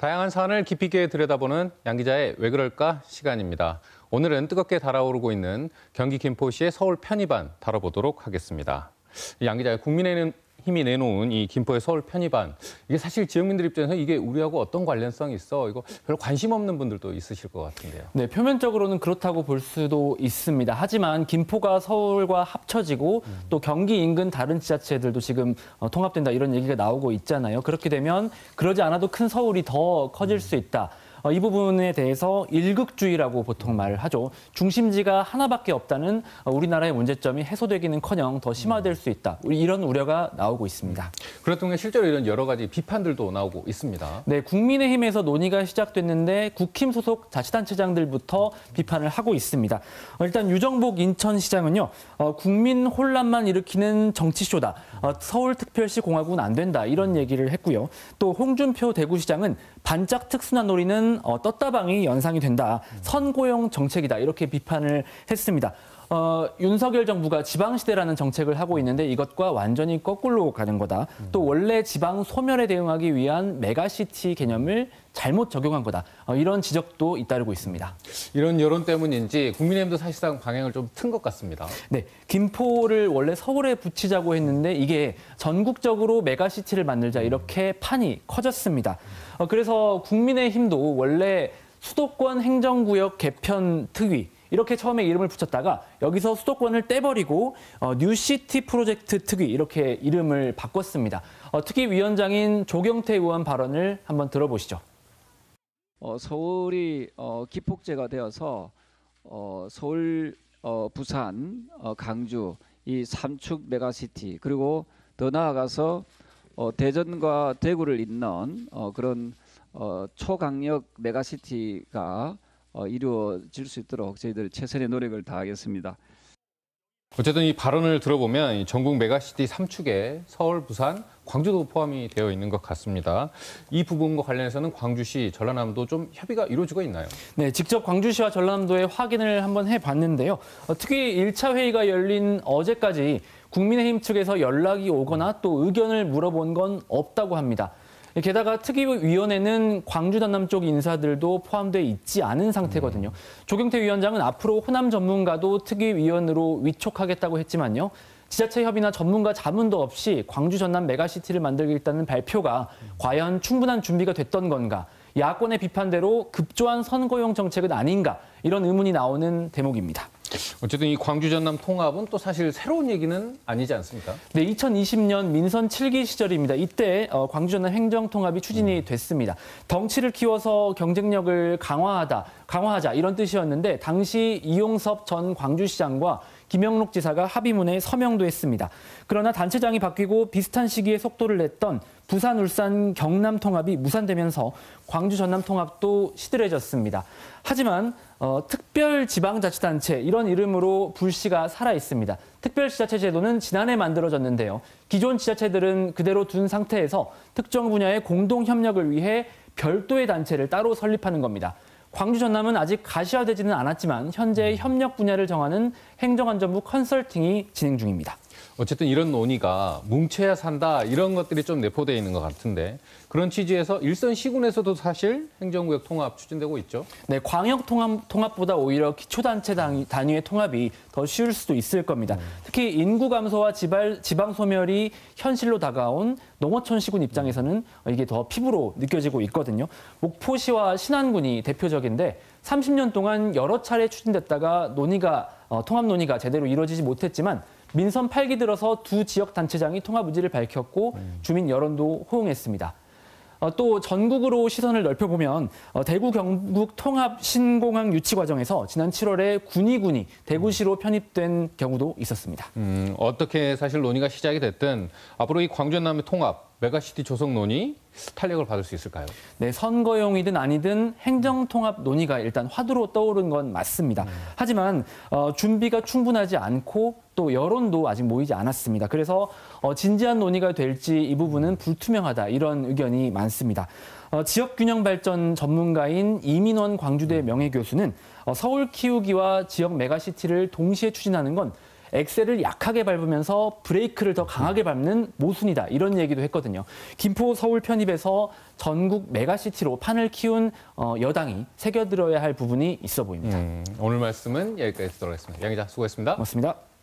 다양한 사안을 깊이 있게 들여다보는 양 기자의 왜 그럴까 시간입니다. 오늘은 뜨겁게 달아오르고 있는 경기 김포시의 서울 편입안 다뤄보도록 하겠습니다. 양 기자의 국민의힘이 내놓은 이 김포의 서울 편입안, 이게 사실 지역민들 입장에서 이게 우리하고 어떤 관련성이 있어? 이거 별로 관심 없는 분들도 있으실 것 같은데요. 네, 표면적으로는 그렇다고 볼 수도 있습니다. 하지만 김포가 서울과 합쳐지고 또 경기 인근 다른 지자체들도 지금 통합된다 이런 얘기가 나오고 있잖아요. 그렇게 되면 그러지 않아도 큰 서울이 더 커질 수 있다. 이 부분에 대해서 일극주의라고 보통 말을 하죠. 중심지가 하나밖에 없다는 우리나라의 문제점이 해소되기는커녕 더 심화될 수 있다. 이런 우려가 나오고 있습니다. 그렇던 게 실제로 이런 여러 가지 비판들도 나오고 있습니다. 네, 국민의힘에서 논의가 시작됐는데 국힘 소속 자치단체장들부터 비판을 하고 있습니다. 일단 유정복 인천시장은요, 국민 혼란만 일으키는 정치쇼다. 서울특별시 공화국은 안 된다. 이런 얘기를 했고요. 또 홍준표 대구시장은 반짝 특수난 놀이는 떴다방이 연상이 된다. 선고용 정책이다. 이렇게 비판을 했습니다. 윤석열 정부가 지방시대라는 정책을 하고 있는데 이것과 완전히 거꾸로 가는 거다. 또 원래 지방 소멸에 대응하기 위한 메가시티 개념을 잘못 적용한 거다. 이런 지적도 잇따르고 있습니다. 이런 여론 때문인지 국민의힘도 사실상 방향을 좀 튼 것 같습니다. 네, 김포를 원래 서울에 붙이자고 했는데 이게 전국적으로 메가시티를 만들자 이렇게 판이 커졌습니다. 그래서 국민의힘도 원래 수도권 행정구역 개편 특위 이렇게 처음에 이름을 붙였다가 여기서 수도권을 떼버리고 뉴시티 프로젝트 특위 이렇게 이름을 바꿨습니다. 특위위원장인 조경태 의원 발언을 한번 들어보시죠. 서울이 기폭제가 되어서 서울, 부산, 강주 이 3축 메가시티 그리고 더 나아가서 대전과 대구를 잇는 그런 초강력 메가시티가 이루어질 수 있도록 저희들 최선의 노력을 다하겠습니다. 어쨌든 이 발언을 들어보면 전국 메가시티 3축에 서울, 부산, 광주도 포함이 되어 있는 것 같습니다. 이 부분과 관련해서는 광주시, 전라남도 좀 협의가 이루어지고 있나요? 네, 직접 광주시와 전라남도에 확인을 한번 해봤는데요. 특히 1차 회의가 열린 어제까지 국민의힘 측에서 연락이 오거나 또 의견을 물어본 건 없다고 합니다. 게다가 특위위원회는 광주 전남 쪽 인사들도 포함돼 있지 않은 상태거든요. 조경태 위원장은 앞으로 호남 전문가도 특위위원으로 위촉하겠다고 했지만요. 지자체 협의나 전문가 자문도 없이 광주 전남 메가시티를 만들겠다는 발표가 과연 충분한 준비가 됐던 건가? 야권의 비판대로 급조한 선거용 정책은 아닌가? 이런 의문이 나오는 대목입니다. 어쨌든 이 광주 전남 통합은 또 사실 새로운 얘기는 아니지 않습니까? 네, 2020년 민선 7기 시절입니다. 이때 광주 전남 행정 통합이 추진이 됐습니다. 덩치를 키워서 경쟁력을 강화하자 이런 뜻이었는데 당시 이용섭 전 광주시장과 김영록 지사가 합의문에 서명도 했습니다. 그러나 단체장이 바뀌고 비슷한 시기에 속도를 냈던 부산, 울산, 경남 통합이 무산되면서 광주 전남 통합도 시들해졌습니다. 하지만 특별지방자치단체 이런 이름으로 불씨가 살아 있습니다. 특별지자체 제도는 지난해 만들어졌는데요. 기존 지자체들은 그대로 둔 상태에서 특정 분야의 공동협력을 위해 별도의 단체를 따로 설립하는 겁니다. 광주 전남은 아직 가시화되지는 않았지만 현재 협력 분야를 정하는 행정안전부 컨설팅이 진행 중입니다. 어쨌든 이런 논의가 뭉쳐야 산다 이런 것들이 좀 내포되어 있는 것 같은데 그런 취지에서 일선 시군에서도 사실 행정구역 통합 추진되고 있죠. 네, 광역 통합보다 오히려 기초단체 단위의 통합이 더 쉬울 수도 있을 겁니다. 특히 인구 감소와 지방 소멸이 현실로 다가온 농어촌 시군 입장에서는 이게 더 피부로 느껴지고 있거든요. 목포시와 신안군이 대표적인데 30년 동안 여러 차례 추진됐다가 통합 논의가 제대로 이루어지지 못했지만 민선 8기 들어서 두 지역 단체장이 통합 의지를 밝혔고 주민 여론도 호응했습니다. 또 전국으로 시선을 넓혀보면 대구 경북 통합 신공항 유치 과정에서 지난 7월에 군위군이 대구시로 편입된 경우도 있었습니다. 어떻게 사실 논의가 시작이 됐든 앞으로 이 광주 전남의 통합, 메가시티 조성 논의 탄력을 받을 수 있을까요? 네, 선거용이든 아니든 행정통합 논의가 일단 화두로 떠오른 건 맞습니다. 하지만 준비가 충분하지 않고 또 여론도 아직 모이지 않았습니다. 그래서 진지한 논의가 될지 이 부분은 불투명하다 이런 의견이 많습니다. 지역균형발전 전문가인 이민원 광주대 명예교수는 서울 키우기와 지역 메가시티를 동시에 추진하는 건 엑셀을 약하게 밟으면서 브레이크를 더 강하게 밟는 모순이다. 이런 얘기도 했거든요. 김포 서울 편입에서 전국 메가시티로 판을 키운 여당이 새겨들어야 할 부분이 있어 보입니다. 오늘 말씀은 여기까지 듣도록 하겠습니다. 양 기자 수고했습니다. 고맙습니다.